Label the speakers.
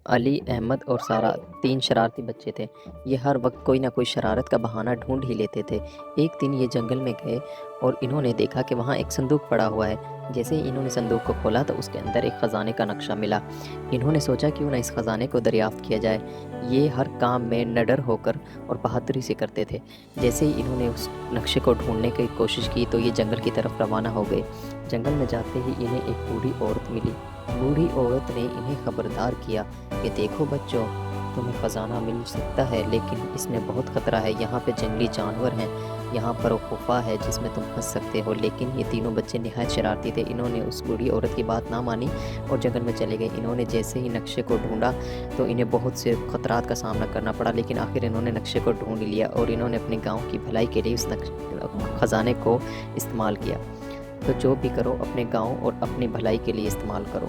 Speaker 1: علی، احمد اور سارہ 3 شرارتی بچے تھے۔ یہ ہر وقت کوئی نہ کوئی شرارت کا بہانہ ڈھونڈ ہی لیتے تھے۔ ایک دن یہ جنگل میں گئے اور انہوں نے دیکھا کہ وہاں ایک صندوق پڑا ہوا ہے۔ جیسے ہی انہوں نے صندوق کو کھولا تو اس کے اندر ایک خزانے کا نقشہ ملا۔ انہوں نے سوچا کیوں نہ اس خزانے کو دریافت کیا جائے۔ یہ ہر کام میں نڈر ہو کر اور بہادری سے کرتے تھے۔ جیسے ہی انہوں نے اس نقشے کو ڈھونڈنے کی کوشش کی تو یہ جنگل کی طرف روانہ ہو گئے۔ جنگل میں جاتے ہی انہیں ایک بوڑھی عورت ملی۔ بوڑھی عورت نے انہیں خبردار کیا کہ دیکھو بچوں، تمہیں خزانہ مل سکتا ہے لیکن اس میں بہت خطرہ ہے۔ یہاں پہ جنگلی جانور ہیں، یہاں پر غفا ہے جس میں تم پھنس سکتے ہو۔ لیکن یہ تینوں بچے نہایت شرارتی تھے۔ انہوں نے اس بوڑھی عورت کی بات نہ مانی اور جنگل میں چلے گئے۔ انہوں نے جیسے ہی نقشے کو ڈھونڈا تو انہیں بہت سے خطرات کا سامنا کرنا پڑا، لیکن آخر انہوں نے نقشے کو ڈھونڈ لیا اور انہوں نے اپنے گاؤں کی بھلائی کے لیے اس خزانے کو استعمال کیا۔ تو جو بھی کرو اپنے گاؤں اور اپنی بھلائی کے لیے استعمال کرو۔